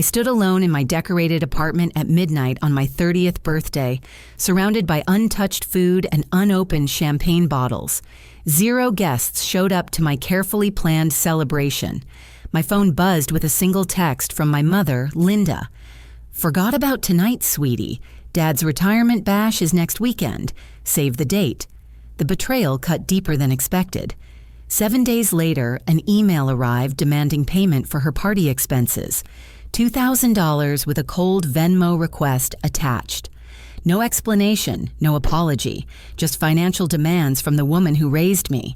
I stood alone in my decorated apartment at midnight on my 30th birthday, surrounded by untouched food and unopened champagne bottles. 0 guests showed up to my carefully planned celebration. My phone buzzed with a single text from my mother, Linda. "Forgot about tonight, sweetie. Dad's retirement bash is next weekend. Save the date." The betrayal cut deeper than expected. 7 days later, an email arrived demanding payment for her party expenses. $2,000 with a cold Venmo request attached. No explanation, no apology, just financial demands from the woman who raised me.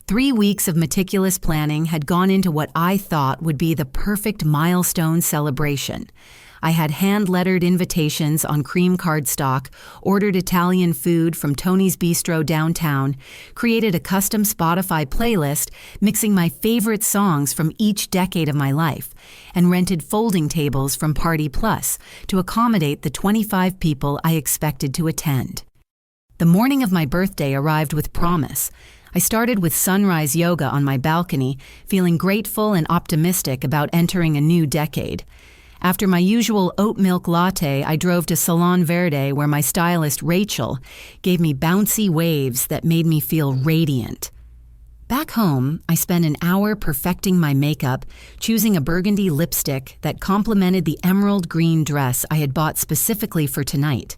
3 weeks of meticulous planning had gone into what I thought would be the perfect milestone celebration. I had hand-lettered invitations on cream cardstock, ordered Italian food from Tony's Bistro downtown, created a custom Spotify playlist mixing my favorite songs from each decade of my life, and rented folding tables from Party Plus to accommodate the 25 people I expected to attend. The morning of my birthday arrived with promise. I started with sunrise yoga on my balcony, feeling grateful and optimistic about entering a new decade. After my usual oat milk latte, I drove to Salon Verde where my stylist, Rachel, gave me bouncy waves that made me feel radiant. Back home, I spent an hour perfecting my makeup, choosing a burgundy lipstick that complemented the emerald green dress I had bought specifically for tonight.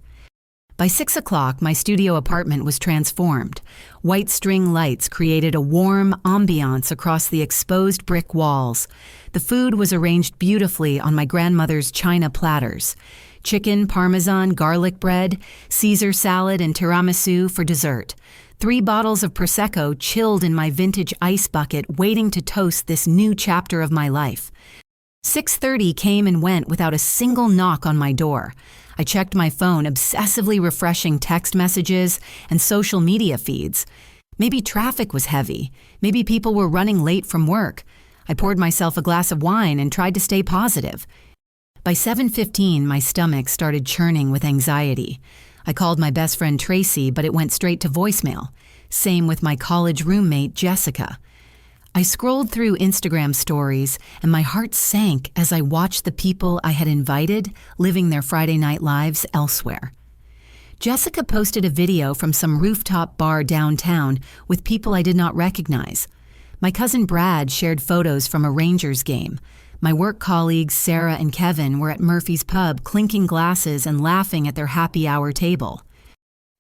By 6 o'clock, my studio apartment was transformed. White string lights created a warm ambiance across the exposed brick walls. The food was arranged beautifully on my grandmother's china platters. Chicken, parmesan, garlic bread, Caesar salad, and tiramisu for dessert. 3 bottles of Prosecco chilled in my vintage ice bucket, waiting to toast this new chapter of my life. 6:30 came and went without a single knock on my door. I checked my phone, obsessively refreshing text messages and social media feeds. Maybe traffic was heavy. Maybe people were running late from work. I poured myself a glass of wine and tried to stay positive. By 7:15, my stomach started churning with anxiety. I called my best friend Tracy, but it went straight to voicemail. Same with my college roommate, Jessica. I scrolled through Instagram stories, and my heart sank as I watched the people I had invited living their Friday night lives elsewhere. Jessica posted a video from some rooftop bar downtown with people I did not recognize. My cousin Brad shared photos from a Rangers game. My work colleagues Sarah and Kevin were at Murphy's Pub clinking glasses and laughing at their happy hour table.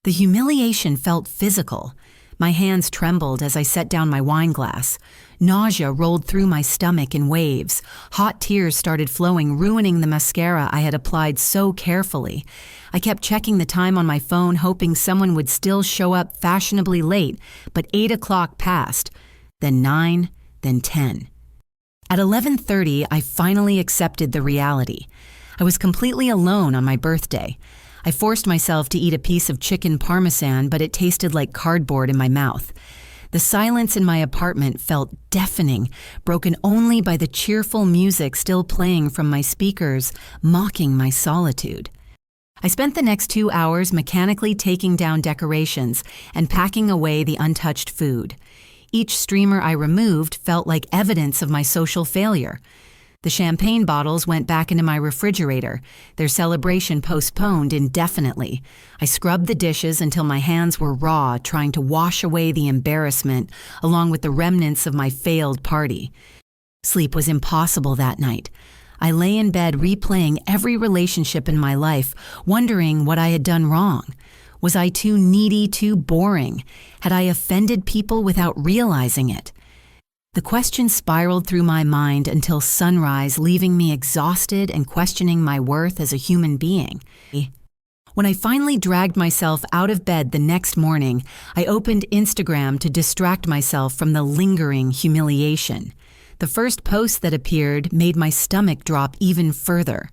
The humiliation felt physical. My hands trembled as I set down my wine glass. Nausea rolled through my stomach in waves. Hot tears started flowing, ruining the mascara I had applied so carefully. I kept checking the time on my phone, hoping someone would still show up fashionably late, but 8 o'clock passed, then 9, then 10. At 11:30, I finally accepted the reality. I was completely alone on my birthday. I forced myself to eat a piece of chicken parmesan, but it tasted like cardboard in my mouth. The silence in my apartment felt deafening, broken only by the cheerful music still playing from my speakers, mocking my solitude. I spent the next 2 hours mechanically taking down decorations and packing away the untouched food. Each streamer I removed felt like evidence of my social failure. The champagne bottles went back into my refrigerator, their celebration postponed indefinitely. I scrubbed the dishes until my hands were raw, trying to wash away the embarrassment along with the remnants of my failed party. Sleep was impossible that night. I lay in bed replaying every relationship in my life, wondering what I had done wrong. Was I too needy, too boring? Had I offended people without realizing it? The question spiraled through my mind until sunrise, leaving me exhausted and questioning my worth as a human being. When I finally dragged myself out of bed the next morning, I opened Instagram to distract myself from the lingering humiliation. The first post that appeared made my stomach drop even further.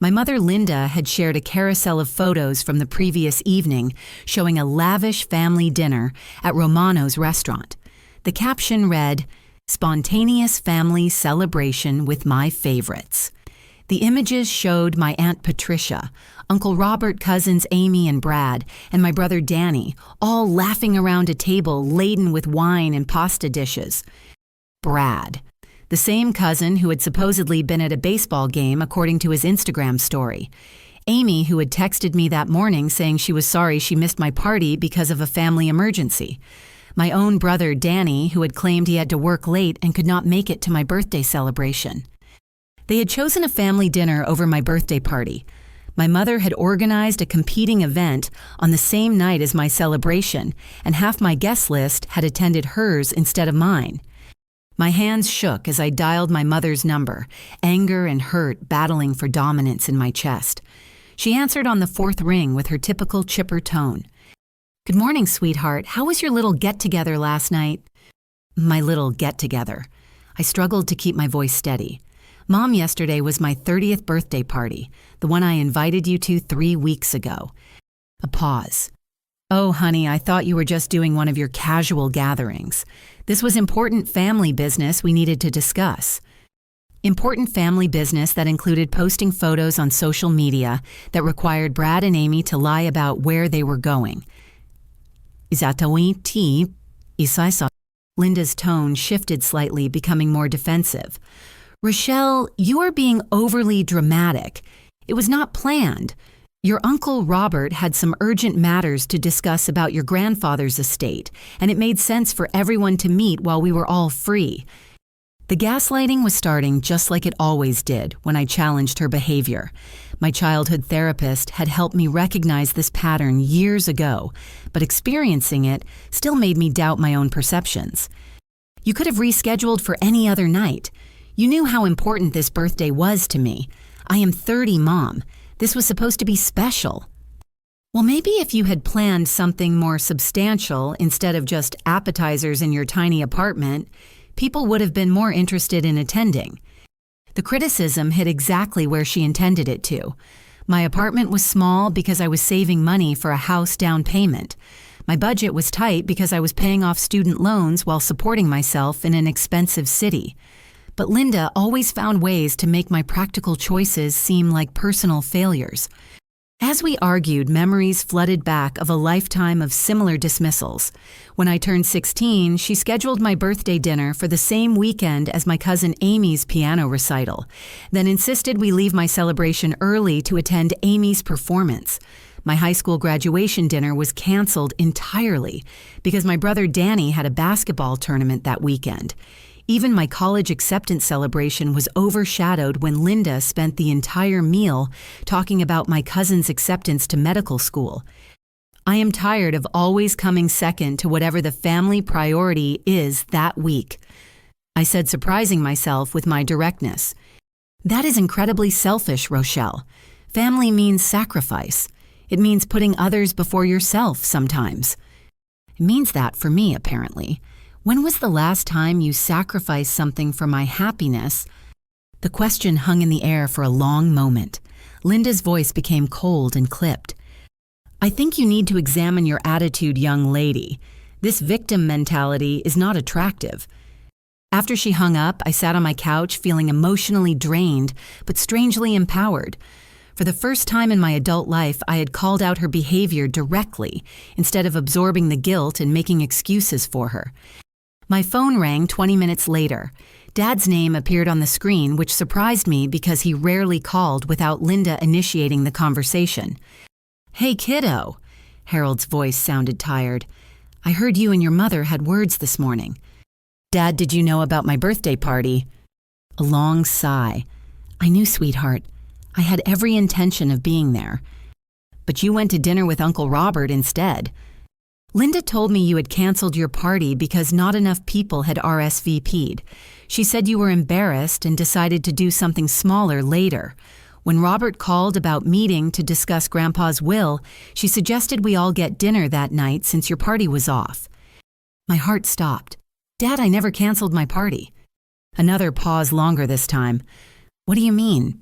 My mother Linda had shared a carousel of photos from the previous evening showing a lavish family dinner at Romano's restaurant. The caption read, "Spontaneous family celebration with my favorites." The images showed my Aunt Patricia, Uncle Robert, cousins Amy and Brad, and my brother Danny, all laughing around a table laden with wine and pasta dishes. Brad. the same cousin who had supposedly been at a baseball game according to his Instagram story. Amy, who had texted me that morning saying she was sorry she missed my party because of a family emergency. My own brother, Danny, who had claimed he had to work late and could not make it to my birthday celebration. They had chosen a family dinner over my birthday party. My mother had organized a competing event on the same night as my celebration, and half my guest list had attended hers instead of mine. My hands shook as I dialed my mother's number, anger and hurt battling for dominance in my chest. She answered on the fourth ring with her typical chipper tone. "Good morning, sweetheart. How was your little get-together last night?" My little get-together. I struggled to keep my voice steady. Mom, yesterday was my 30th birthday party, the one I invited you to 3 weeks ago. A pause. "Oh, honey, I thought you were just doing one of your casual gatherings. This was important family business we needed to discuss." Important family business that included posting photos on social media that required Brad and Amy to lie about where they were going. Linda's tone shifted slightly, becoming more defensive. "Rochelle, you are being overly dramatic. It was not planned. Your Uncle Robert had some urgent matters to discuss about your grandfather's estate, and it made sense for everyone to meet while we were all free." The gaslighting was starting just like it always did when I challenged her behavior. My childhood therapist had helped me recognize this pattern years ago, but experiencing it still made me doubt my own perceptions. "You could have rescheduled for any other night. You knew how important this birthday was to me. I am 30, Mom. This was supposed to be special." "Well, maybe if you had planned something more substantial instead of just appetizers in your tiny apartment, people would have been more interested in attending." The criticism hit exactly where she intended it to. My apartment was small because I was saving money for a house down payment. My budget was tight because I was paying off student loans while supporting myself in an expensive city. But Linda always found ways to make my practical choices seem like personal failures. As we argued, memories flooded back of a lifetime of similar dismissals. When I turned 16, she scheduled my birthday dinner for the same weekend as my cousin Amy's piano recital, then insisted we leave my celebration early to attend Amy's performance. My high school graduation dinner was canceled entirely because my brother Danny had a basketball tournament that weekend. Even my college acceptance celebration was overshadowed when Linda spent the entire meal talking about my cousin's acceptance to medical school. I am tired of always coming second to whatever the family priority is that week. I said, surprising myself with my directness. "That is incredibly selfish, Rochelle. Family means sacrifice. It means putting others before yourself sometimes." It means that for me, apparently. When was the last time you sacrificed something for my happiness? The question hung in the air for a long moment. Linda's voice became cold and clipped. "I think you need to examine your attitude, young lady. This victim mentality is not attractive." After she hung up, I sat on my couch feeling emotionally drained, but strangely empowered. For the first time in my adult life, I had called out her behavior directly, instead of absorbing the guilt and making excuses for her. My phone rang 20 minutes later. Dad's name appeared on the screen, which surprised me because he rarely called without Linda initiating the conversation. "Hey, kiddo." Harold's voice sounded tired. "I heard you and your mother had words this morning." "Dad, did you know about my birthday party?" A long sigh. "I knew, sweetheart. I had every intention of being there." "But you went to dinner with Uncle Robert instead." "Linda told me you had canceled your party because not enough people had RSVP'd. She said you were embarrassed and decided to do something smaller later. When Robert called about meeting to discuss Grandpa's will, she suggested we all get dinner that night since your party was off." My heart stopped. "Dad, I never canceled my party." Another pause, longer this time. "What do you mean?"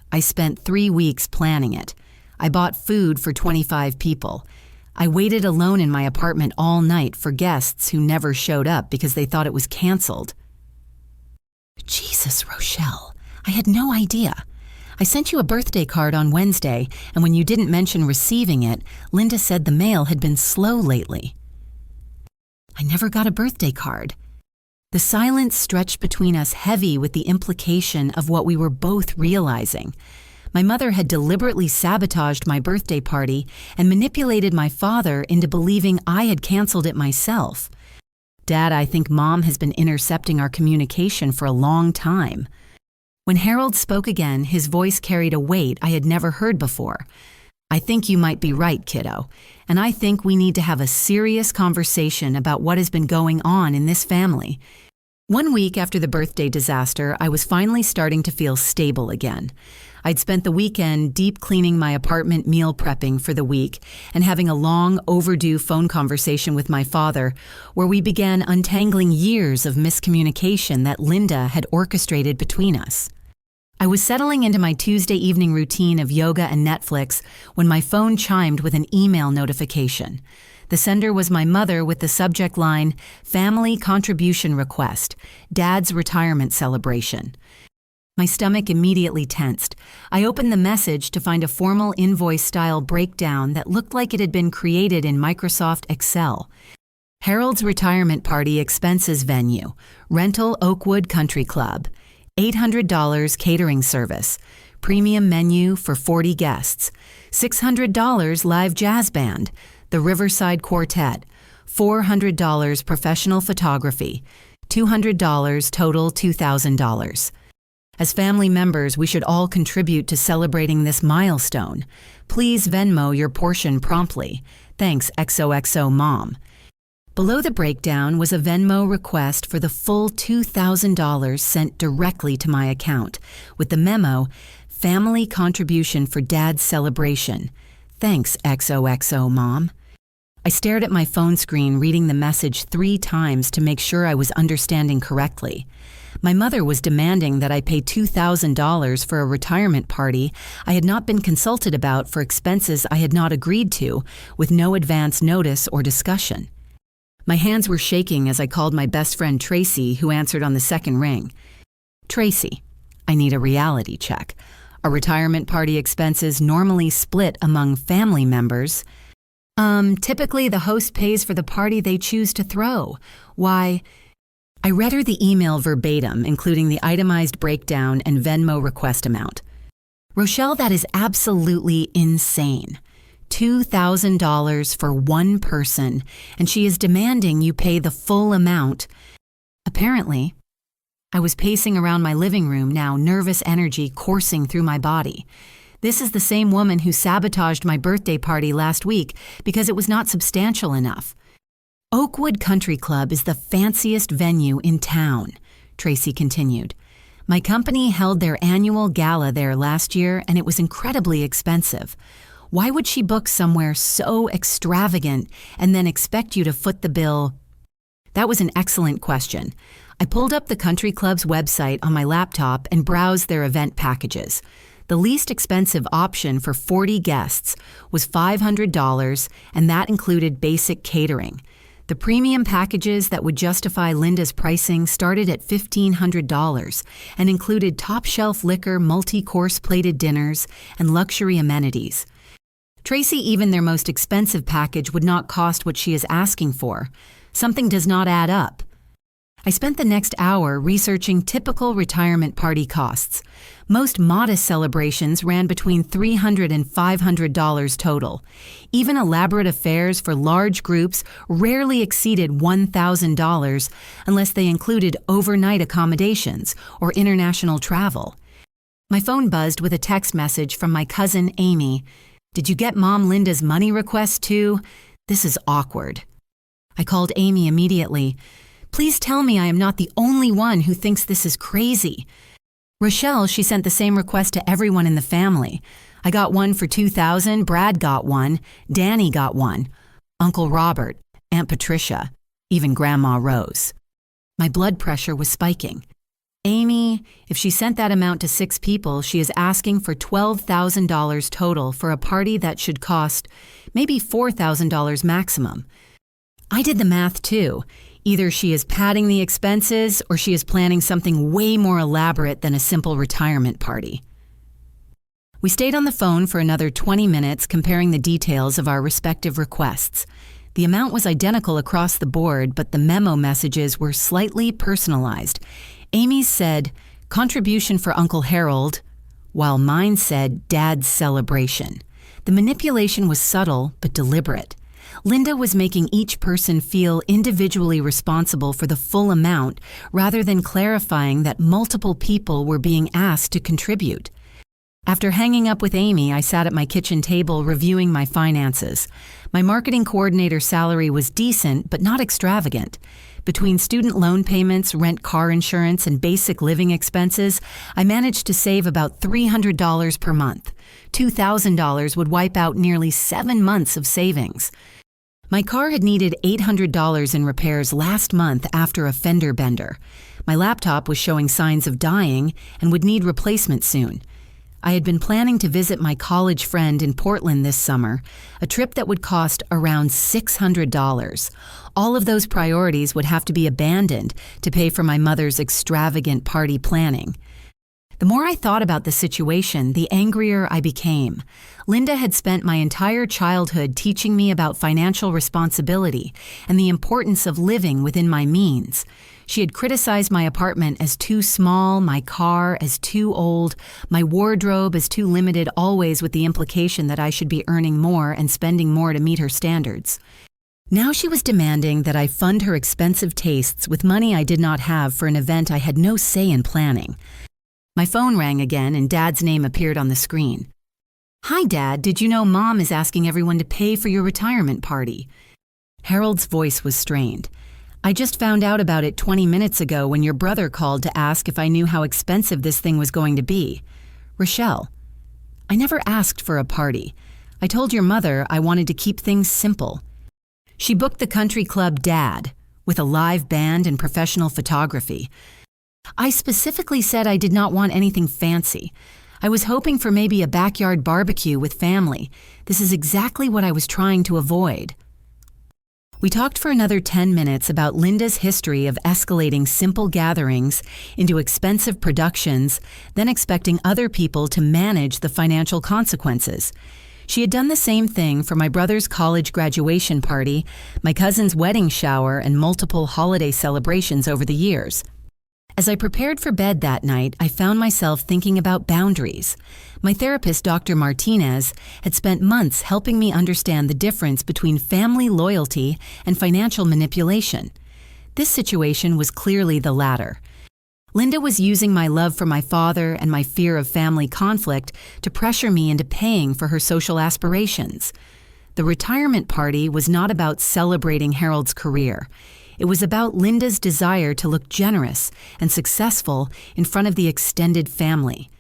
"I spent 3 weeks planning it. I bought food for 25 people. I waited alone in my apartment all night for guests who never showed up because they thought it was canceled." "Jesus, Rochelle, I had no idea. I sent you a birthday card on Wednesday, and when you didn't mention receiving it, Linda said the mail had been slow lately." "I never got a birthday card." The silence stretched between us heavy with the implication of what we were both realizing. My mother had deliberately sabotaged my birthday party and manipulated my father into believing I had canceled it myself. Dad, I think Mom has been intercepting our communication for a long time. When Harold spoke again, his voice carried a weight I had never heard before. I think you might be right, kiddo, and I think we need to have a serious conversation about what has been going on in this family. 1 week after the birthday disaster, I was finally starting to feel stable again. I'd spent the weekend deep cleaning my apartment, meal prepping for the week, and having a long, overdue phone conversation with my father, where we began untangling years of miscommunication that Linda had orchestrated between us. I was settling into my Tuesday evening routine of yoga and Netflix when my phone chimed with an email notification. The sender was my mother with the subject line, "Family Contribution Request, Dad's Retirement Celebration." My stomach immediately tensed. I opened the message to find a formal invoice-style breakdown that looked like it had been created in Microsoft Excel. Harold's retirement party expenses venue, rental Oakwood Country Club, $800 catering service, premium menu for 40 guests, $600 live jazz band, the Riverside Quartet, $400 professional photography, $200 total $2,000. As family members, we should all contribute to celebrating this milestone. Please Venmo your portion promptly. Thanks, XOXO Mom. Below the breakdown was a Venmo request for the full $2,000 sent directly to my account, with the memo, "Family contribution for Dad's celebration. Thanks, XOXO Mom." I stared at my phone screen, reading the message 3 times to make sure I was understanding correctly. My mother was demanding that I pay $2,000 for a retirement party I had not been consulted about for expenses I had not agreed to, with no advance notice or discussion. My hands were shaking as I called my best friend Tracy, who answered on the second ring. "Tracy, I need a reality check. Are retirement party expenses normally split among family members?" Typically the host pays for the party they choose to throw. Why?" I read her the email verbatim, including the itemized breakdown and Venmo request amount. "Rochelle, that is absolutely insane. $2,000 for one person, and she is demanding you pay the full amount." Apparently, I was pacing around my living room now, nervous energy coursing through my body. This is the same woman who sabotaged my birthday party last week because it was not substantial enough. "Oakwood Country Club is the fanciest venue in town," Tracy continued. "My company held their annual gala there last year, and it was incredibly expensive. Why would she book somewhere so extravagant and then expect you to foot the bill?" That was an excellent question. I pulled up the country club's website on my laptop and browsed their event packages. The least expensive option for 40 guests was $500, and that included basic catering. The premium packages that would justify Linda's pricing started at $1,500 and included top-shelf liquor, multi-course plated dinners, and luxury amenities. Tracy, even their most expensive package would not cost what she is asking for. Something does not add up. I spent the next hour researching typical retirement party costs. Most modest celebrations ran between $300 and $500 total. Even elaborate affairs for large groups rarely exceeded $1,000 unless they included overnight accommodations or international travel. My phone buzzed with a text message from my cousin Amy. "Did you get Mom Linda's money request too? This is awkward." I called Amy immediately. "Please tell me I am not the only one who thinks this is crazy." "Rochelle, she sent the same request to everyone in the family. I got one for $2,000, Brad got one, Danny got one, Uncle Robert, Aunt Patricia, even Grandma Rose." My blood pressure was spiking. "Amy, if she sent that amount to 6 people, she is asking for $12,000 total for a party that should cost maybe $4,000 maximum." I did the math too. Either she is padding the expenses or she is planning something way more elaborate than a simple retirement party. We stayed on the phone for another 20 minutes comparing the details of our respective requests. The amount was identical across the board, but the memo messages were slightly personalized. Amy's said, "Contribution for Uncle Harold," while mine said, "Dad's celebration." The manipulation was subtle but deliberate. Linda was making each person feel individually responsible for the full amount rather than clarifying that multiple people were being asked to contribute. After hanging up with Amy, I sat at my kitchen table reviewing my finances. My marketing coordinator salary was decent but not extravagant. Between student loan payments, rent car insurance, and basic living expenses, I managed to save about $300 per month. $2,000 would wipe out nearly 7 months of savings. My car had needed $800 in repairs last month after a fender bender. My laptop was showing signs of dying and would need replacement soon. I had been planning to visit my college friend in Portland this summer, a trip that would cost around $600. All of those priorities would have to be abandoned to pay for my mother's extravagant party planning. The more I thought about the situation, the angrier I became. Linda had spent my entire childhood teaching me about financial responsibility and the importance of living within my means. She had criticized my apartment as too small, my car as too old, my wardrobe as too limited, always with the implication that I should be earning more and spending more to meet her standards. Now she was demanding that I fund her expensive tastes with money I did not have for an event I had no say in planning. My phone rang again and Dad's name appeared on the screen. "Hi, Dad, did you know Mom is asking everyone to pay for your retirement party?" Harold's voice was strained. "I just found out about it 20 minutes ago when your brother called to ask if I knew how expensive this thing was going to be. Rochelle, I never asked for a party. I told your mother I wanted to keep things simple. She booked the country club Dad, with a live band and professional photography. I specifically said I did not want anything fancy. I was hoping for maybe a backyard barbecue with family. This is exactly what I was trying to avoid." We talked for another 10 minutes about Linda's history of escalating simple gatherings into expensive productions, then expecting other people to manage the financial consequences. She had done the same thing for my brother's college graduation party, my cousin's wedding shower, and multiple holiday celebrations over the years. As I prepared for bed that night, I found myself thinking about boundaries. My therapist, Dr. Martinez, had spent months helping me understand the difference between family loyalty and financial manipulation. This situation was clearly the latter. Linda was using my love for my father and my fear of family conflict to pressure me into paying for her social aspirations. The retirement party was not about celebrating Harold's career. It was about Linda's desire to look generous and successful in front of the extended family.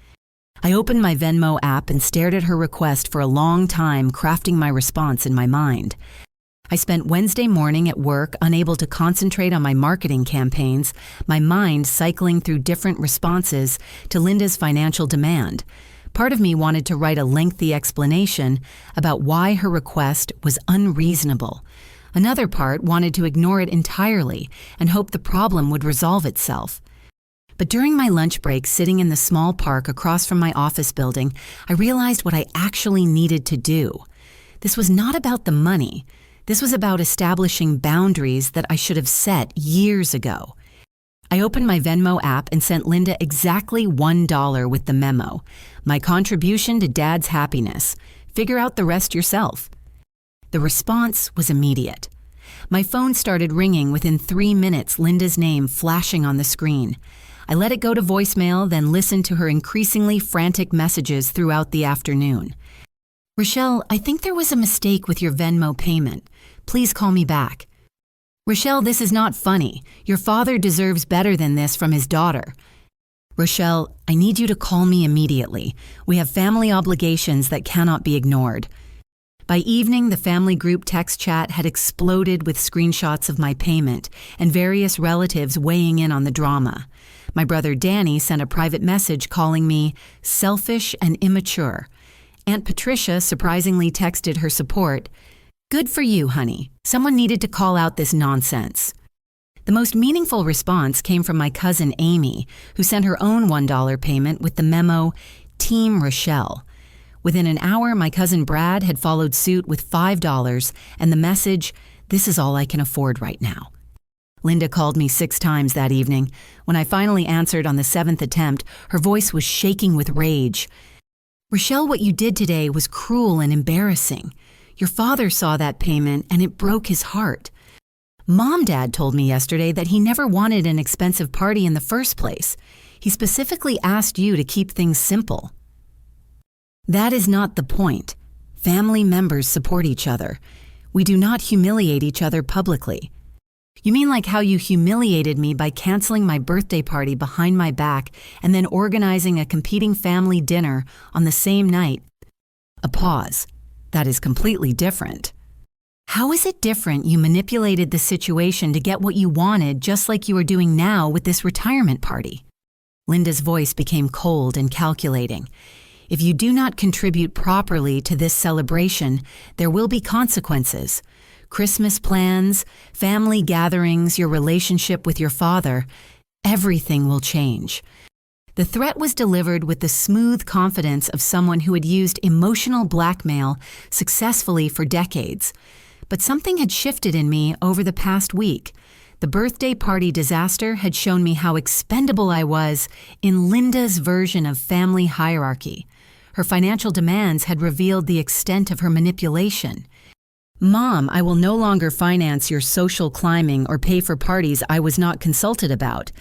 I opened my Venmo app and stared at her request for a long time, crafting my response in my mind. I spent Wednesday morning at work, unable to concentrate on my marketing campaigns, my mind cycling through different responses to Linda's financial demand. Part of me wanted to write a lengthy explanation about why her request was unreasonable. Another part wanted to ignore it entirely and hope the problem would resolve itself. But during my lunch break, sitting in the small park across from my office building, I realized what I actually needed to do. This was not about the money. This was about establishing boundaries that I should have set years ago. I opened my Venmo app and sent Linda exactly $1 with the memo. "My contribution to Dad's happiness. Figure out the rest yourself." The response was immediate. My phone started ringing within 3 minutes, Linda's name flashing on the screen. I let it go to voicemail, then listened to her increasingly frantic messages throughout the afternoon. "Rochelle, I think there was a mistake with your Venmo payment. Please call me back." "Rochelle, this is not funny. Your father deserves better than this from his daughter." "Rochelle, I need you to call me immediately. We have family obligations that cannot be ignored." By evening, the family group text chat had exploded with screenshots of my payment and various relatives weighing in on the drama. My brother Danny sent a private message calling me selfish and immature. Aunt Patricia surprisingly texted her support, "Good for you, honey. Someone needed to call out this nonsense." The most meaningful response came from my cousin Amy, who sent her own $1 payment with the memo, "Team Rochelle." Within an hour, my cousin Brad had followed suit with $5 and the message, This is all I can afford right now. Linda called me 6 times that evening. When I finally answered on the 7th attempt, her voice was shaking with rage. Rochelle, what you did today was cruel and embarrassing. Your father saw that payment and it broke his heart. Dad told me yesterday that he never wanted an expensive party in the first place. He specifically asked you to keep things simple. That is not the point. Family members support each other. We do not humiliate each other publicly. You mean like how you humiliated me by canceling my birthday party behind my back and then organizing a competing family dinner on the same night? A pause. That is completely different. How is it different you manipulated the situation to get what you wanted just like you are doing now with this retirement party? Linda's voice became cold and calculating. If you do not contribute properly to this celebration, there will be consequences. Christmas plans, family gatherings, your relationship with your father, everything will change. The threat was delivered with the smooth confidence of someone who had used emotional blackmail successfully for decades. But something had shifted in me over the past week. The birthday party disaster had shown me how expendable I was in Linda's version of family hierarchy. Her financial demands had revealed the extent of her manipulation. Mom, I will no longer finance your social climbing or pay for parties I was not consulted about.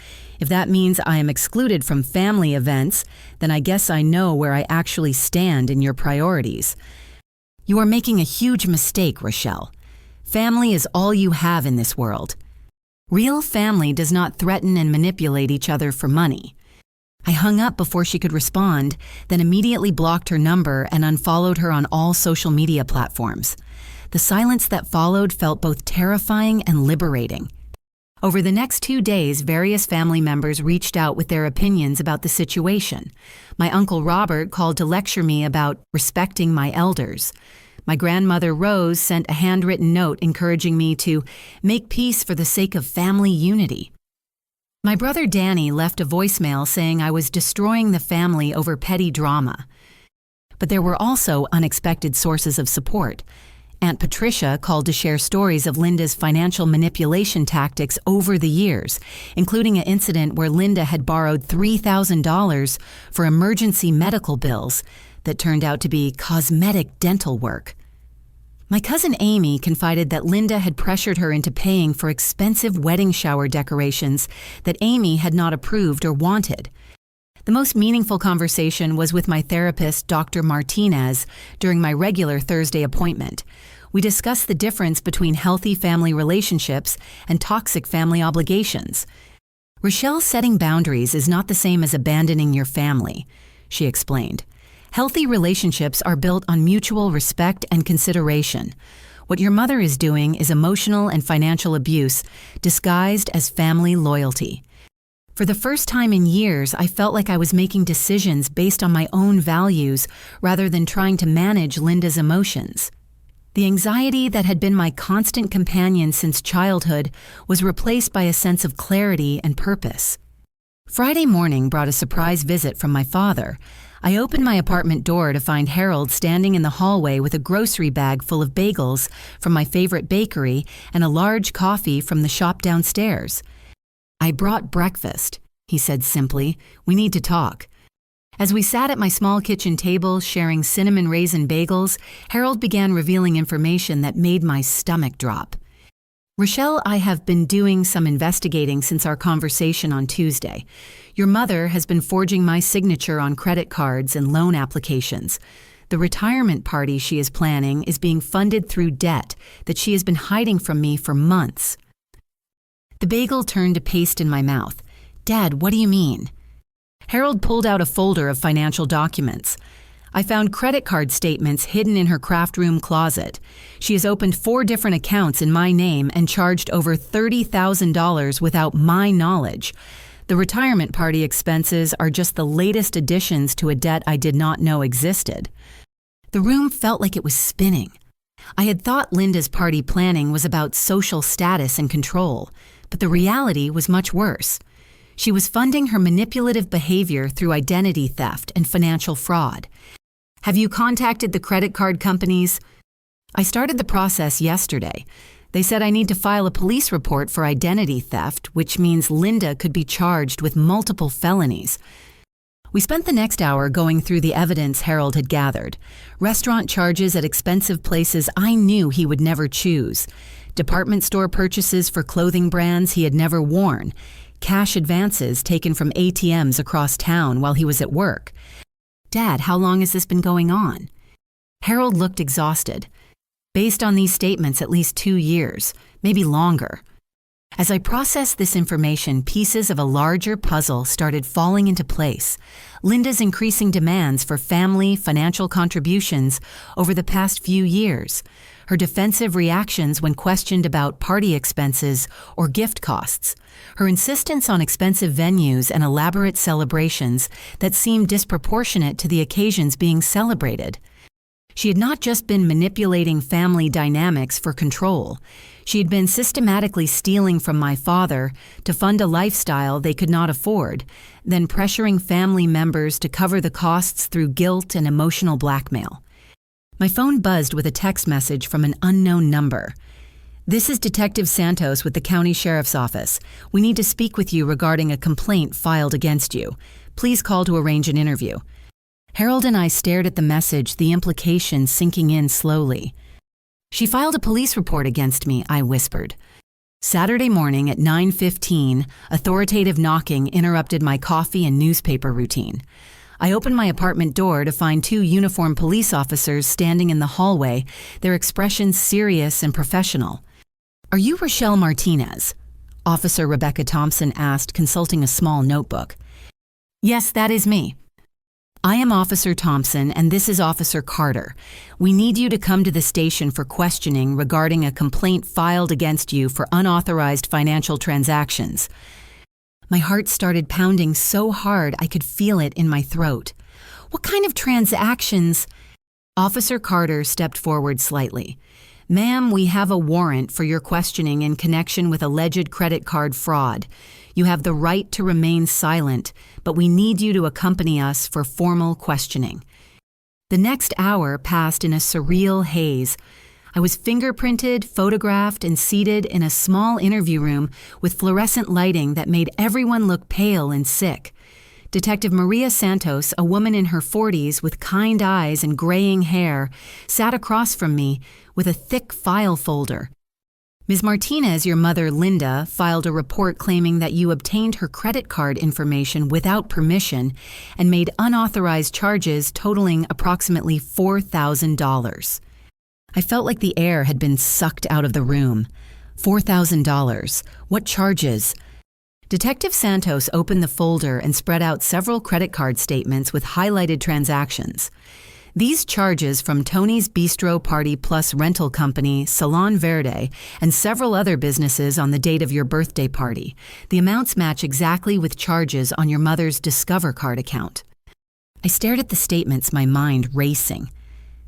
If that means I am excluded from family events, then I guess I know where I actually stand in your priorities. You are making a huge mistake, Rochelle. Family is all you have in this world. Real family does not threaten and manipulate each other for money. I hung up before she could respond, then immediately blocked her number and unfollowed her on all social media platforms. The silence that followed felt both terrifying and liberating. Over the next 2 days, various family members reached out with their opinions about the situation. My Uncle Robert called to lecture me about respecting my elders. My grandmother Rose sent a handwritten note encouraging me to make peace for the sake of family unity. My brother Danny left a voicemail saying I was destroying the family over petty drama. But there were also unexpected sources of support. Aunt Patricia called to share stories of Linda's financial manipulation tactics over the years, including an incident where Linda had borrowed $3,000 for emergency medical bills that turned out to be cosmetic dental work. My cousin Amy confided that Linda had pressured her into paying for expensive wedding shower decorations that Amy had not approved or wanted. The most meaningful conversation was with my therapist, Dr. Martinez, during my regular Thursday appointment. We discussed the difference between healthy family relationships and toxic family obligations. Rochelle, setting boundaries is not the same as abandoning your family, she explained. Healthy relationships are built on mutual respect and consideration. What your mother is doing is emotional and financial abuse disguised as family loyalty. For the first time in years, I felt like I was making decisions based on my own values rather than trying to manage Linda's emotions. The anxiety that had been my constant companion since childhood was replaced by a sense of clarity and purpose. Friday morning brought a surprise visit from my father. I opened my apartment door to find Harold standing in the hallway with a grocery bag full of bagels from my favorite bakery and a large coffee from the shop downstairs. I brought breakfast, he said simply. We need to talk. As we sat at my small kitchen table sharing cinnamon raisin bagels, Harold began revealing information that made my stomach drop. Rochelle, I have been doing some investigating since our conversation on Tuesday. Your mother has been forging my signature on credit cards and loan applications. The retirement party she is planning is being funded through debt that she has been hiding from me for months. The bagel turned to paste in my mouth. Dad, what do you mean? Harold pulled out a folder of financial documents. I found credit card statements hidden in her craft room closet. She has opened 4 different accounts in my name and charged over $30,000 without my knowledge. The retirement party expenses are just the latest additions to a debt I did not know existed. The room felt like it was spinning. I had thought Linda's party planning was about social status and control, but the reality was much worse. She was funding her manipulative behavior through identity theft and financial fraud. Have you contacted the credit card companies? I started the process yesterday. They said I need to file a police report for identity theft, which means Linda could be charged with multiple felonies. We spent the next hour going through the evidence Harold had gathered. Restaurant charges at expensive places I knew he would never choose. Department store purchases for clothing brands he had never worn. Cash advances taken from ATMs across town while he was at work. Dad, how long has this been going on? Harold looked exhausted. Based on these statements, at least 2 years, maybe longer. As I processed this information, pieces of a larger puzzle started falling into place. Linda's increasing demands for family financial contributions over the past few years. Her defensive reactions when questioned about party expenses or gift costs. Her insistence on expensive venues and elaborate celebrations that seemed disproportionate to the occasions being celebrated. She had not just been manipulating family dynamics for control. She had been systematically stealing from my father to fund a lifestyle they could not afford, then pressuring family members to cover the costs through guilt and emotional blackmail. My phone buzzed with a text message from an unknown number. "This is Detective Santos with the County Sheriff's Office. We need to speak with you regarding a complaint filed against you. Please call to arrange an interview." Harold and I stared at the message, the implications sinking in slowly. "She filed a police report against me," I whispered. Saturday morning at 9:15, authoritative knocking interrupted my coffee and newspaper routine. I opened my apartment door to find 2 uniformed police officers standing in the hallway, their expressions serious and professional. "Are you Rochelle Martinez?" Officer Rebecca Thompson asked, consulting a small notebook. "Yes, that is me." "I am Officer Thompson, and this is Officer Carter. We need you to come to the station for questioning regarding a complaint filed against you for unauthorized financial transactions." My heart started pounding so hard I could feel it in my throat. "What kind of transactions?" Officer Carter stepped forward slightly. "Ma'am, we have a warrant for your questioning in connection with alleged credit card fraud. You have the right to remain silent, but we need you to accompany us for formal questioning." The next hour passed in a surreal haze. I was fingerprinted, photographed, and seated in a small interview room with fluorescent lighting that made everyone look pale and sick. Detective Maria Santos, a woman in her 40s with kind eyes and graying hair, sat across from me with a thick file folder. "Ms. Martinez, your mother, Linda, filed a report claiming that you obtained her credit card information without permission and made unauthorized charges totaling approximately $4,000. I felt like the air had been sucked out of the room. $4,000. What charges? Detective Santos opened the folder and spread out several credit card statements with highlighted transactions. These charges from Tony's Bistro Party Plus rental company, Salon Verde, and several other businesses on the date of your birthday party. The amounts match exactly with charges on your mother's Discover card account. I stared at the statements, my mind racing.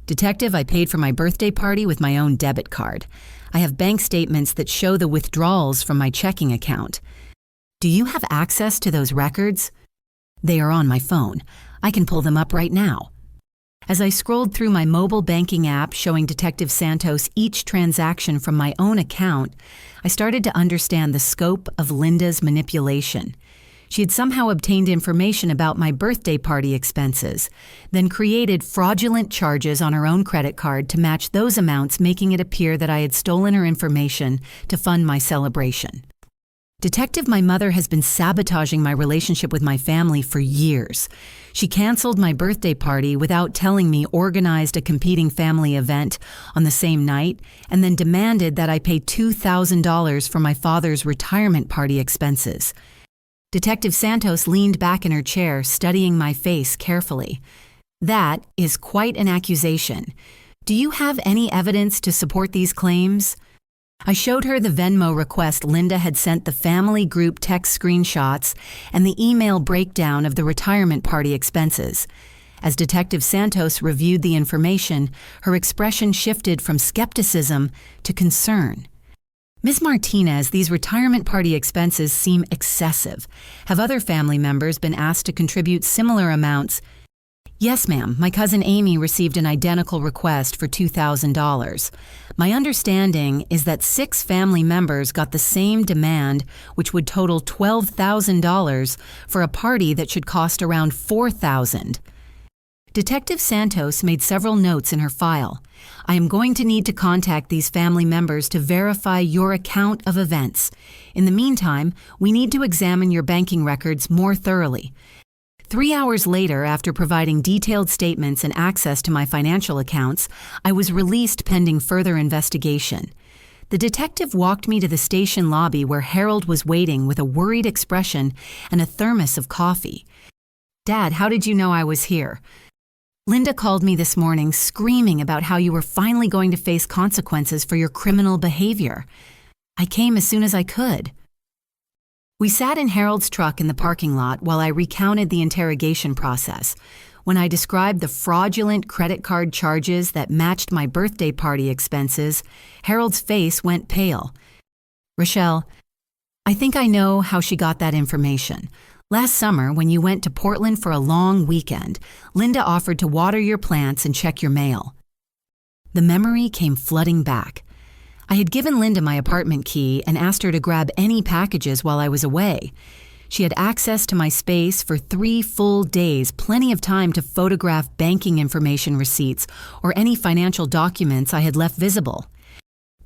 "Detective, I paid for my birthday party with my own debit card. I have bank statements that show the withdrawals from my checking account. Do you have access to those records?" "They are on my phone. I can pull them up right now." As I scrolled through my mobile banking app showing Detective Santos each transaction from my own account, I started to understand the scope of Linda's manipulation. She had somehow obtained information about my birthday party expenses, then created fraudulent charges on her own credit card to match those amounts, making it appear that I had stolen her information to fund my celebration. "Detective, my mother has been sabotaging my relationship with my family for years. She canceled my birthday party without telling me, organized a competing family event on the same night, and then demanded that I pay $2,000 for my father's retirement party expenses." Detective Santos leaned back in her chair, studying my face carefully. "That is quite an accusation. Do you have any evidence to support these claims?" I showed her the Venmo request Linda had sent, the family group text screenshots, and the email breakdown of the retirement party expenses. As Detective Santos reviewed the information, her expression shifted from skepticism to concern. "Ms. Martinez, these retirement party expenses seem excessive. Have other family members been asked to contribute similar amounts?" Yes, ma'am. My cousin Amy received an identical request for $2,000. My understanding is that 6 family members got the same demand, which would total $12,000 for a party that should cost around $4,000. Detective Santos made several notes in her file. I am going to need to contact these family members to verify your account of events. In the meantime, we need to examine your banking records more thoroughly. 3 hours later, after providing detailed statements and access to my financial accounts, I was released pending further investigation. The detective walked me to the station lobby where Harold was waiting with a worried expression and a thermos of coffee. "Dad, how did you know I was here?" "Linda called me this morning screaming about how you were finally going to face consequences for your criminal behavior. I came as soon as I could." We sat in Harold's truck in the parking lot while I recounted the interrogation process. When I described the fraudulent credit card charges that matched my birthday party expenses, Harold's face went pale. "Rochelle, I think I know how she got that information. Last summer, when you went to Portland for a long weekend, Linda offered to water your plants and check your mail." The memory came flooding back. I had given Linda my apartment key and asked her to grab any packages while I was away. She had access to my space for 3 full days, plenty of time to photograph banking information receipts or any financial documents I had left visible.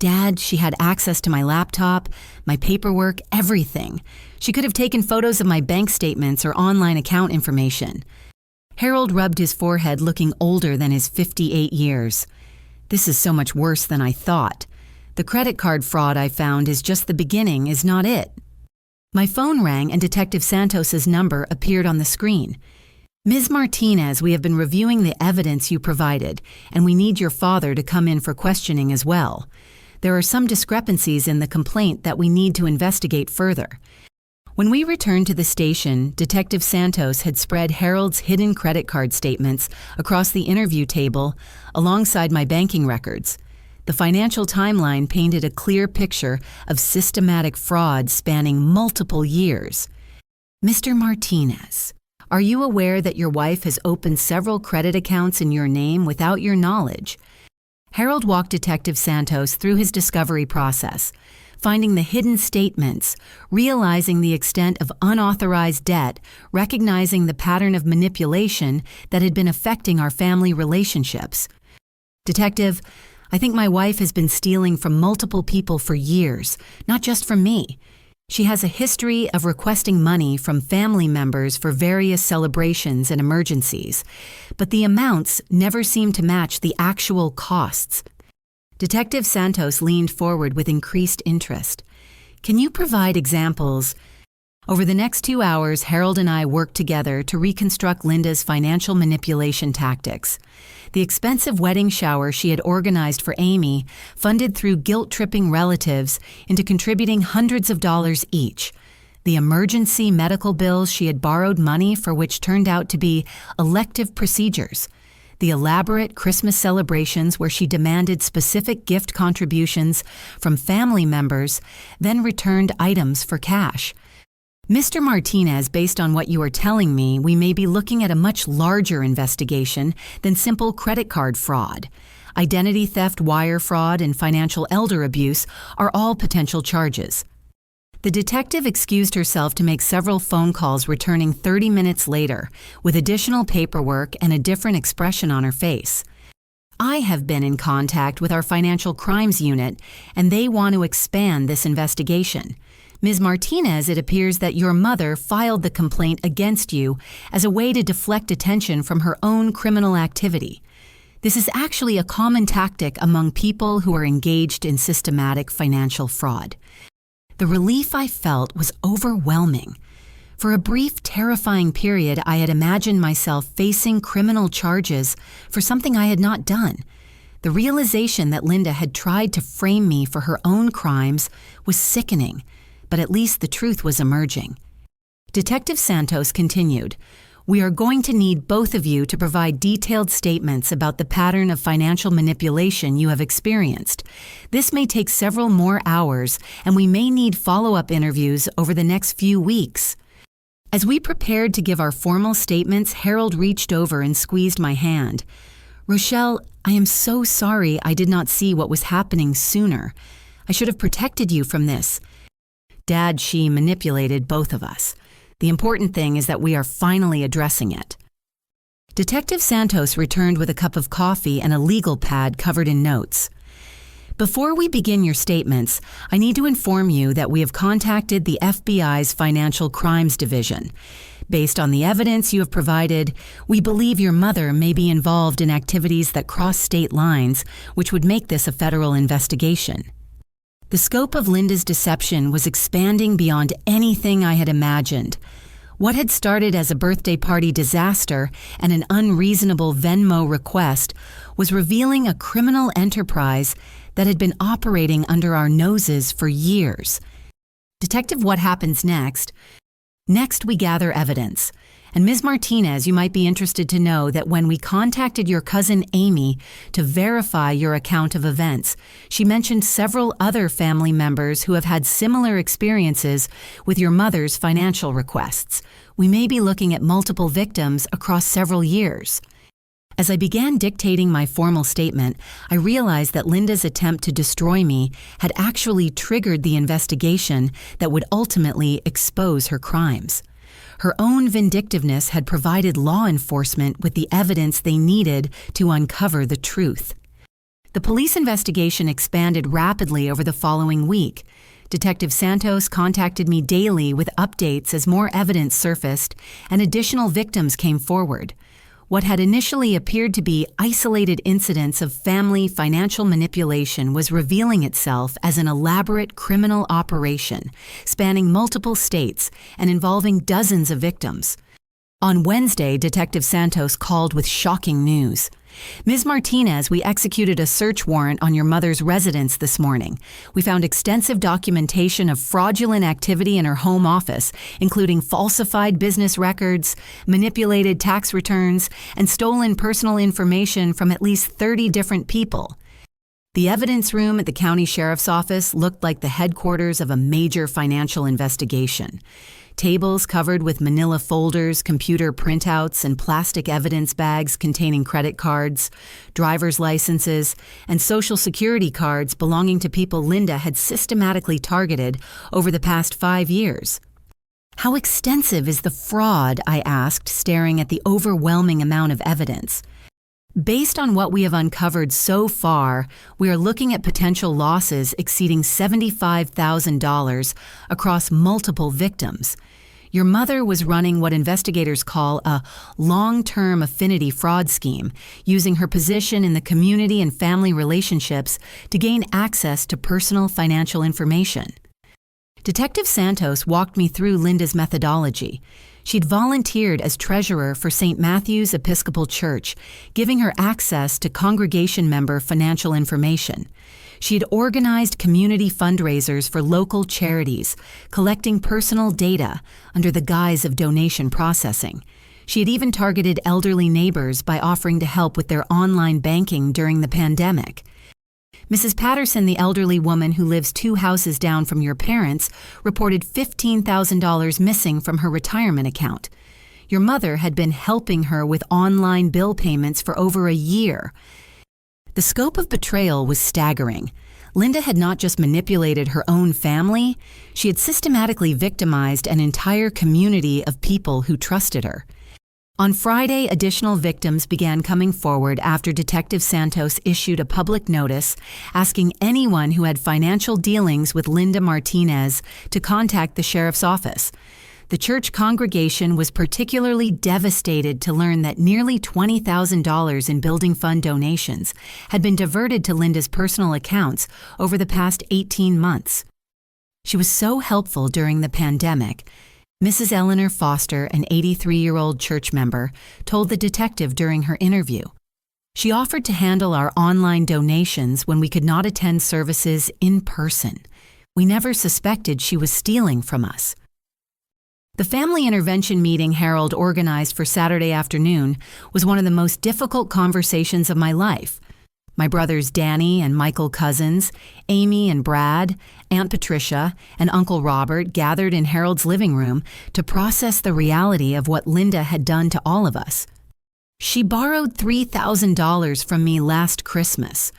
"Dad, she had access to my laptop, my paperwork, everything. She could have taken photos of my bank statements or online account information." Harold rubbed his forehead, looking older than his 58 years. "This is so much worse than I thought. The credit card fraud I found is just the beginning, is not it." My phone rang and Detective Santos's number appeared on the screen. "Ms. Martinez, we have been reviewing the evidence you provided, and we need your father to come in for questioning as well. There are some discrepancies in the complaint that we need to investigate further." When we returned to the station, Detective Santos had spread Harold's hidden credit card statements across the interview table alongside my banking records. The financial timeline painted a clear picture of systematic fraud spanning multiple years. "Mr. Martinez, are you aware that your wife has opened several credit accounts in your name without your knowledge?" Harold walked Detective Santos through his discovery process, finding the hidden statements, realizing the extent of unauthorized debt, recognizing the pattern of manipulation that had been affecting our family relationships. "Detective, I think my wife has been stealing from multiple people for years, not just from me. She has a history of requesting money from family members for various celebrations and emergencies, but the amounts never seem to match the actual costs." Detective Santos leaned forward with increased interest. "Can you provide examples?" Over the next 2 hours, Harold and I worked together to reconstruct Linda's financial manipulation tactics. The expensive wedding shower she had organized for Amy, funded through guilt-tripping relatives into contributing hundreds of dollars each. The emergency medical bills she had borrowed money for, which turned out to be elective procedures. The elaborate Christmas celebrations where she demanded specific gift contributions from family members, then returned items for cash. "Mr. Martinez, based on what you are telling me, we may be looking at a much larger investigation than simple credit card fraud. Identity theft, wire fraud, and financial elder abuse are all potential charges." The detective excused herself to make several phone calls, returning 30 minutes later with additional paperwork and a different expression on her face. "I have been in contact with our financial crimes unit, and they want to expand this investigation. Ms. Martinez, it appears that your mother filed the complaint against you as a way to deflect attention from her own criminal activity. This is actually a common tactic among people who are engaged in systematic financial fraud." The relief I felt was overwhelming. For a brief, terrifying period, I had imagined myself facing criminal charges for something I had not done. The realization that Linda had tried to frame me for her own crimes was sickening, but at least the truth was emerging. Detective Santos continued, "We are going to need both of you to provide detailed statements about the pattern of financial manipulation you have experienced. This may take several more hours, and we may need follow-up interviews over the next few weeks." As we prepared to give our formal statements, Harold reached over and squeezed my hand. "Rochelle, I am so sorry I did not see what was happening sooner. I should have protected you from this." Dad, she manipulated both of us. The important thing is that we are finally addressing it. Detective Santos returned with a cup of coffee and a legal pad covered in notes. "Before we begin your statements, I need to inform you that we have contacted the FBI's Financial Crimes Division. Based on the evidence you have provided, we believe your mother may be involved in activities that cross state lines, which would make this a federal investigation." The scope of Linda's deception was expanding beyond anything I had imagined. What had started as a birthday party disaster and an unreasonable Venmo request was revealing a criminal enterprise that had been operating under our noses for years. Detective, what happens next? Next, we gather evidence. And Ms. Martinez, you might be interested to know that when we contacted your cousin Amy to verify your account of events, she mentioned several other family members who have had similar experiences with your mother's financial requests. We may be looking at multiple victims across several years. As I began dictating my formal statement, I realized that Linda's attempt to destroy me had actually triggered the investigation that would ultimately expose her crimes. Her own vindictiveness had provided law enforcement with the evidence they needed to uncover the truth. The police investigation expanded rapidly over the following week. Detective Santos contacted me daily with updates as more evidence surfaced and additional victims came forward. What had initially appeared to be isolated incidents of family financial manipulation was revealing itself as an elaborate criminal operation, spanning multiple states and involving dozens of victims. On Wednesday, Detective Santos called with shocking news. "Ms. Martinez, we executed a search warrant on your mother's residence this morning. We found extensive documentation of fraudulent activity in her home office, including falsified business records, manipulated tax returns, and stolen personal information from at least 30 different people." The evidence room at the county sheriff's office looked like the headquarters of a major financial investigation. Tables covered with manila folders, computer printouts, and plastic evidence bags containing credit cards, driver's licenses, and social security cards belonging to people Linda had systematically targeted over the past 5 years. "How extensive is the fraud?" I asked, staring at the overwhelming amount of evidence. "Based on what we have uncovered so far, we are looking at potential losses exceeding $75,000 across multiple victims. Your mother was running what investigators call a long-term affinity fraud scheme, using her position in the community and family relationships to gain access to personal financial information." Detective Santos walked me through Linda's methodology. She'd volunteered as treasurer for St. Matthew's Episcopal Church, giving her access to congregation member financial information. She'd organized community fundraisers for local charities, collecting personal data under the guise of donation processing. She had even targeted elderly neighbors by offering to help with their online banking during the pandemic. Mrs. Patterson, the elderly woman who lives 2 houses down from your parents, reported $15,000 missing from her retirement account. Your mother had been helping her with online bill payments for over a year. The scope of betrayal was staggering. Linda had not just manipulated her own family, she had systematically victimized an entire community of people who trusted her. On Friday, additional victims began coming forward after Detective Santos issued a public notice asking anyone who had financial dealings with Linda Martinez to contact the sheriff's office. The church congregation was particularly devastated to learn that nearly $20,000 in building fund donations had been diverted to Linda's personal accounts over the past 18 months. She was so helpful during the pandemic. Mrs. Eleanor Foster, an 83-year-old church member, told the detective during her interview. She offered to handle our online donations when we could not attend services in person. We never suspected she was stealing from us. The family intervention meeting Harold organized for Saturday afternoon was one of the most difficult conversations of my life. My brothers Danny and Michael Cousins, Amy and Brad, Aunt Patricia, and Uncle Robert gathered in Harold's living room to process the reality of what Linda had done to all of us. She borrowed $3,000 from me last Christmas.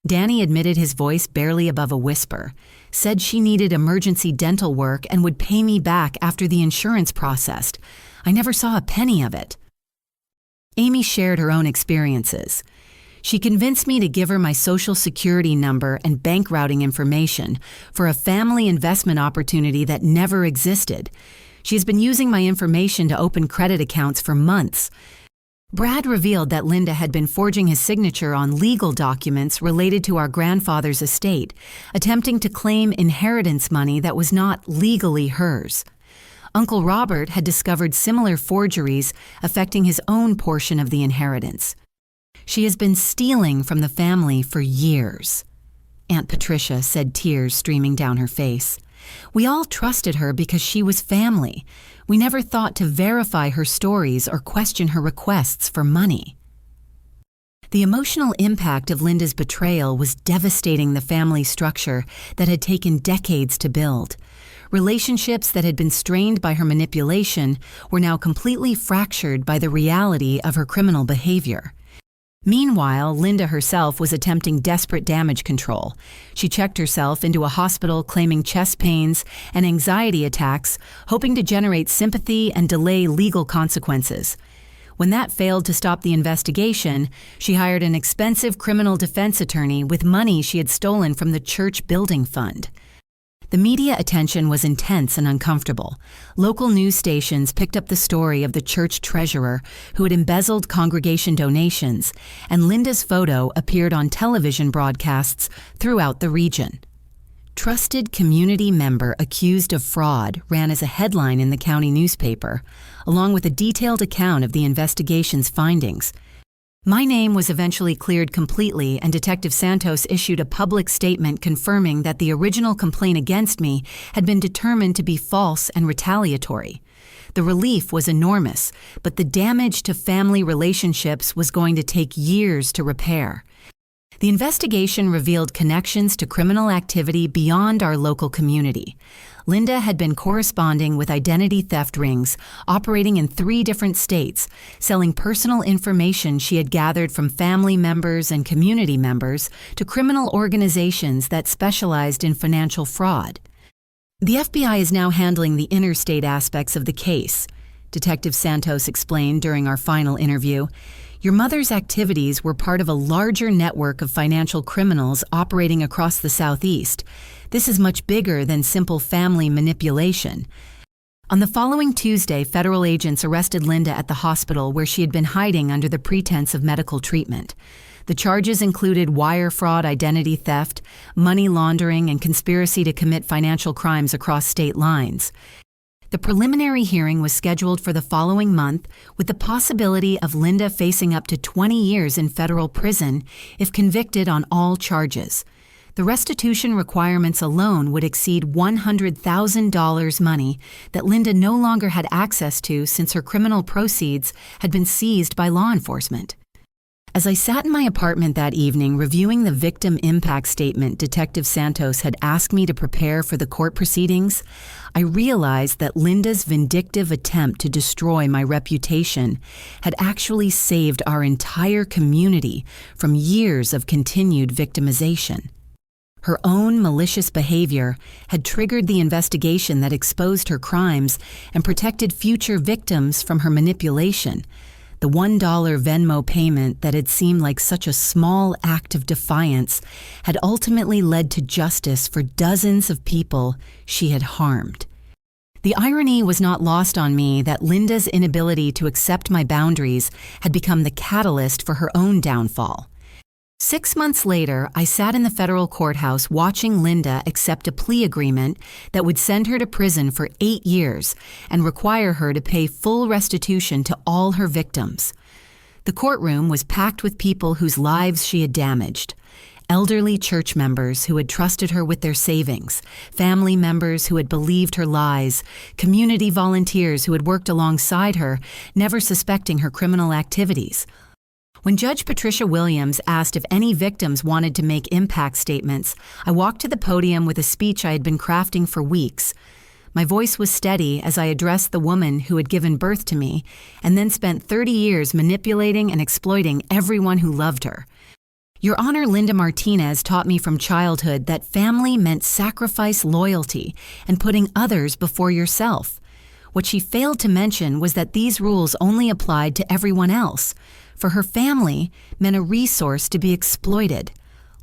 Danny admitted, his voice barely above a whisper, said she needed emergency dental work and would pay me back after the insurance processed. I never saw a penny of it. Amy shared her own experiences. She convinced me to give her my social security number and bank routing information for a family investment opportunity that never existed. She's been using my information to open credit accounts for months. Brad revealed that Linda had been forging his signature on legal documents related to our grandfather's estate, attempting to claim inheritance money that was not legally hers. Uncle Robert had discovered similar forgeries affecting his own portion of the inheritance. She has been stealing from the family for years, Aunt Patricia said, tears streaming down her face. We all trusted her because she was family. We never thought to verify her stories or question her requests for money. The emotional impact of Linda's betrayal was devastating the family structure that had taken decades to build. Relationships that had been strained by her manipulation were now completely fractured by the reality of her criminal behavior. Meanwhile, Linda herself was attempting desperate damage control. She checked herself into a hospital claiming chest pains and anxiety attacks, hoping to generate sympathy and delay legal consequences. When that failed to stop the investigation, she hired an expensive criminal defense attorney with money she had stolen from the church building fund. The media attention was intense and uncomfortable. Local news stations picked up the story of the church treasurer who had embezzled congregation donations, and Linda's photo appeared on television broadcasts throughout the region. "Trusted community member accused of fraud" ran as a headline in the county newspaper, along with a detailed account of the investigation's findings. My name was eventually cleared completely, and Detective Santos issued a public statement confirming that the original complaint against me had been determined to be false and retaliatory. The relief was enormous, but the damage to family relationships was going to take years to repair. The investigation revealed connections to criminal activity beyond our local community. Linda had been corresponding with identity theft rings operating in 3 different states, selling personal information she had gathered from family members and community members to criminal organizations that specialized in financial fraud. The FBI is now handling the interstate aspects of the case, Detective Santos explained during our final interview. Your mother's activities were part of a larger network of financial criminals operating across the Southeast. This is much bigger than simple family manipulation. On the following Tuesday, federal agents arrested Linda at the hospital where she had been hiding under the pretense of medical treatment. The charges included wire fraud, identity theft, money laundering, and conspiracy to commit financial crimes across state lines. The preliminary hearing was scheduled for the following month, with the possibility of Linda facing up to 20 years in federal prison if convicted on all charges. The restitution requirements alone would exceed $100,000 money that Linda no longer had access to since her criminal proceeds had been seized by law enforcement. As I sat in my apartment that evening reviewing the victim impact statement Detective Santos had asked me to prepare for the court proceedings, I realized that Linda's vindictive attempt to destroy my reputation had actually saved our entire community from years of continued victimization. Her own malicious behavior had triggered the investigation that exposed her crimes and protected future victims from her manipulation. The $1 Venmo payment that had seemed like such a small act of defiance had ultimately led to justice for dozens of people she had harmed. The irony was not lost on me that Linda's inability to accept my boundaries had become the catalyst for her own downfall. 6 months later, I sat in the federal courthouse watching Linda accept a plea agreement that would send her to prison for 8 years and require her to pay full restitution to all her victims. The courtroom was packed with people whose lives she had damaged. Elderly church members who had trusted her with their savings, family members who had believed her lies, community volunteers who had worked alongside her, never suspecting her criminal activities. When Judge Patricia Williams asked if any victims wanted to make impact statements, I walked to the podium with a speech I had been crafting for weeks. My voice was steady as I addressed the woman who had given birth to me and then spent 30 years manipulating and exploiting everyone who loved her. Your Honor, Linda Martinez taught me from childhood that family meant sacrifice, loyalty, and putting others before yourself. What she failed to mention was that these rules only applied to everyone else. For her family meant a resource to be exploited.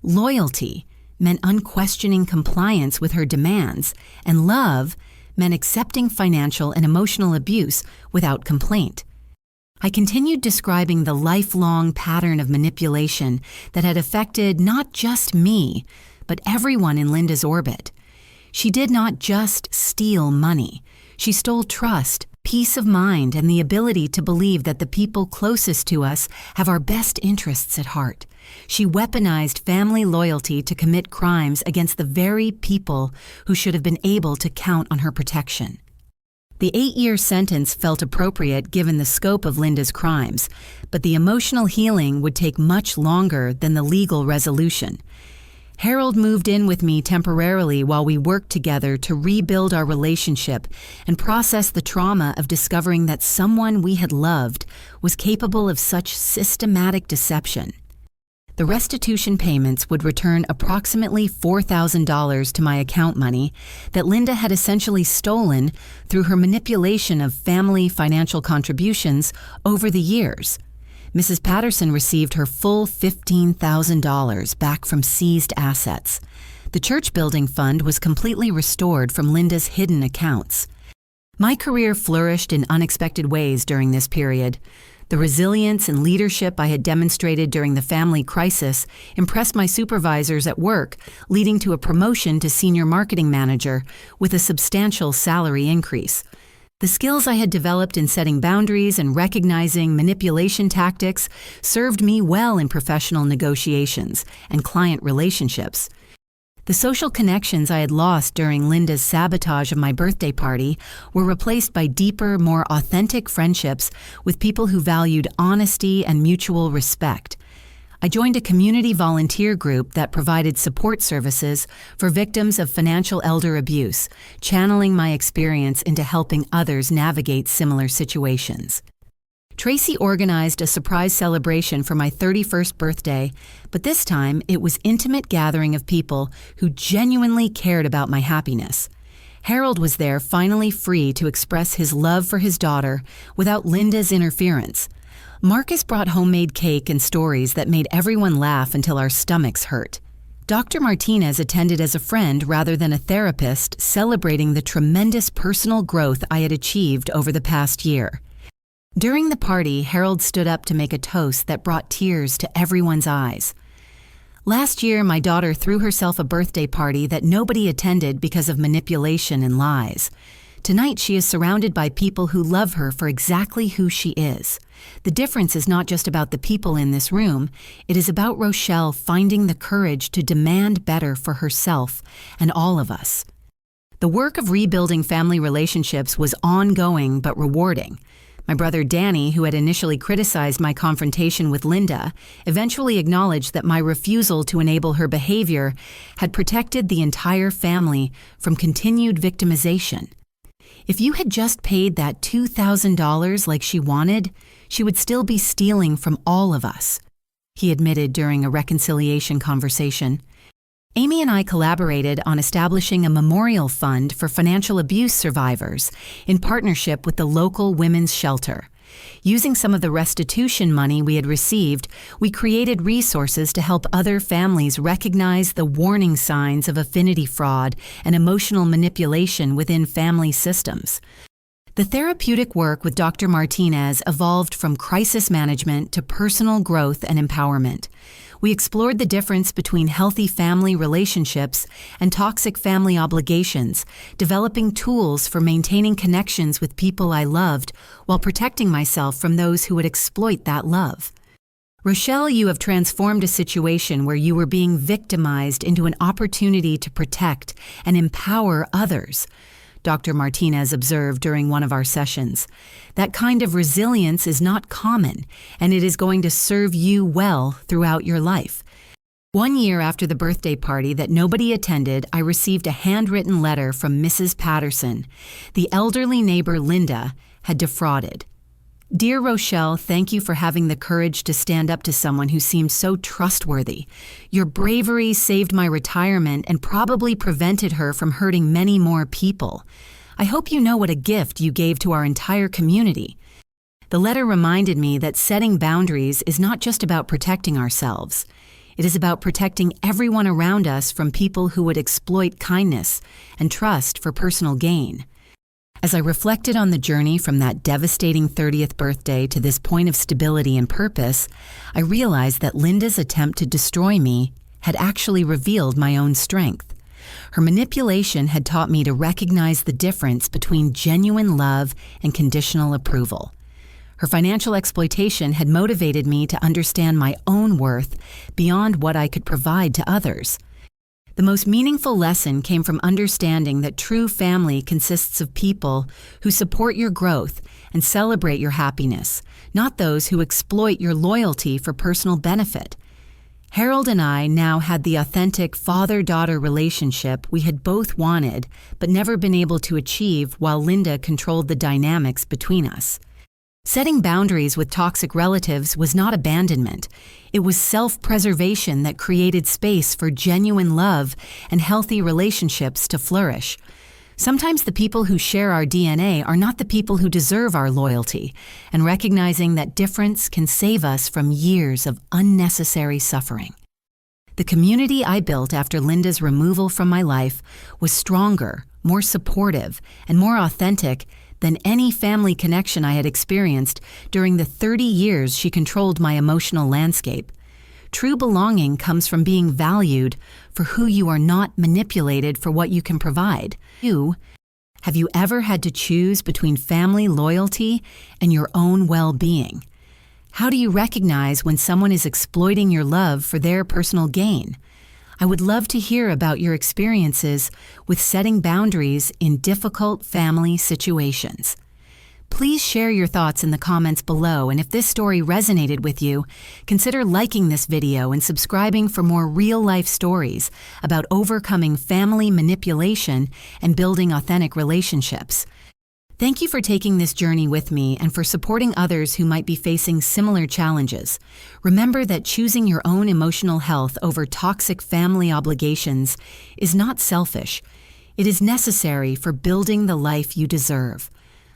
Loyalty meant unquestioning compliance with her demands, and love meant accepting financial and emotional abuse without complaint. I continued describing the lifelong pattern of manipulation that had affected not just me, but everyone in Linda's orbit. She did not just steal money. She stole trust, peace of mind, and the ability to believe that the people closest to us have our best interests at heart. She weaponized family loyalty to commit crimes against the very people who should have been able to count on her protection. The 8-year sentence felt appropriate given the scope of Linda's crimes, but the emotional healing would take much longer than the legal resolution. Harold moved in with me temporarily while we worked together to rebuild our relationship and process the trauma of discovering that someone we had loved was capable of such systematic deception. The restitution payments would return approximately $4,000 to my account money that Linda had essentially stolen through her manipulation of family financial contributions over the years. Mrs. Patterson received her full $15,000 back from seized assets. The church building fund was completely restored from Linda's hidden accounts. My career flourished in unexpected ways during this period. The resilience and leadership I had demonstrated during the family crisis impressed my supervisors at work, leading to a promotion to senior marketing manager with a substantial salary increase. The skills I had developed in setting boundaries and recognizing manipulation tactics served me well in professional negotiations and client relationships. The social connections I had lost during Linda's sabotage of my birthday party were replaced by deeper, more authentic friendships with people who valued honesty and mutual respect. I joined a community volunteer group that provided support services for victims of financial elder abuse, channeling my experience into helping others navigate similar situations. Tracy organized a surprise celebration for my 31st birthday, but this time it was an intimate gathering of people who genuinely cared about my happiness. Harold was there, finally free to express his love for his daughter without Linda's interference. Marcus brought homemade cake and stories that made everyone laugh until our stomachs hurt. Dr. Martinez attended as a friend rather than a therapist, celebrating the tremendous personal growth I had achieved over the past year. During the party, Harold stood up to make a toast that brought tears to everyone's eyes. Last year, my daughter threw herself a birthday party that nobody attended because of manipulation and lies. Tonight, she is surrounded by people who love her for exactly who she is. The difference is not just about the people in this room. It is about Rochelle finding the courage to demand better for herself and all of us. The work of rebuilding family relationships was ongoing but rewarding. My brother Danny, who had initially criticized my confrontation with Linda, eventually acknowledged that my refusal to enable her behavior had protected the entire family from continued victimization. If you had just paid that $2,000 like she wanted, she would still be stealing from all of us, he admitted during a reconciliation conversation. Amy and I collaborated on establishing a memorial fund for financial abuse survivors in partnership with the local women's shelter. Using some of the restitution money we had received, we created resources to help other families recognize the warning signs of affinity fraud and emotional manipulation within family systems. The therapeutic work with Dr. Martinez evolved from crisis management to personal growth and empowerment. We explored the difference between healthy family relationships and toxic family obligations, developing tools for maintaining connections with people I loved while protecting myself from those who would exploit that love. Rochelle, you have transformed a situation where you were being victimized into an opportunity to protect and empower others. Dr. Martinez observed during one of our sessions. That kind of resilience is not common, and it is going to serve you well throughout your life. 1 year after the birthday party that nobody attended, I received a handwritten letter from Mrs. Patterson. The elderly neighbor, Linda, had defrauded. Dear Rochelle, thank you for having the courage to stand up to someone who seemed so trustworthy. Your bravery saved my retirement and probably prevented her from hurting many more people. I hope you know what a gift you gave to our entire community. The letter reminded me that setting boundaries is not just about protecting ourselves. It is about protecting everyone around us from people who would exploit kindness and trust for personal gain. As I reflected on the journey from that devastating 30th birthday to this point of stability and purpose, I realized that Linda's attempt to destroy me had actually revealed my own strength. Her manipulation had taught me to recognize the difference between genuine love and conditional approval. Her financial exploitation had motivated me to understand my own worth beyond what I could provide to others. The most meaningful lesson came from understanding that true family consists of people who support your growth and celebrate your happiness, not those who exploit your loyalty for personal benefit. Harold and I now had the authentic father-daughter relationship we had both wanted but never been able to achieve while Linda controlled the dynamics between us. Setting boundaries with toxic relatives was not abandonment. It was self-preservation that created space for genuine love and healthy relationships to flourish. Sometimes the people who share our DNA are not the people who deserve our loyalty, and recognizing that difference can save us from years of unnecessary suffering. The community I built after Linda's removal from my life was stronger, more supportive, and more authentic than any family connection I had experienced during the 30 years she controlled my emotional landscape. True belonging comes from being valued for who you are, not manipulated for what you can provide. Have you ever had to choose between family loyalty and your own well-being? How do you recognize when someone is exploiting your love for their personal gain? I would love to hear about your experiences with setting boundaries in difficult family situations. Please share your thoughts in the comments below, and if this story resonated with you, consider liking this video and subscribing for more real-life stories about overcoming family manipulation and building authentic relationships. Thank you for taking this journey with me and for supporting others who might be facing similar challenges. Remember that choosing your own emotional health over toxic family obligations is not selfish. It is necessary for building the life you deserve.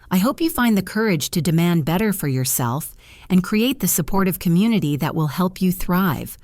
I hope you find the courage to demand better for yourself and create the supportive community that will help you thrive.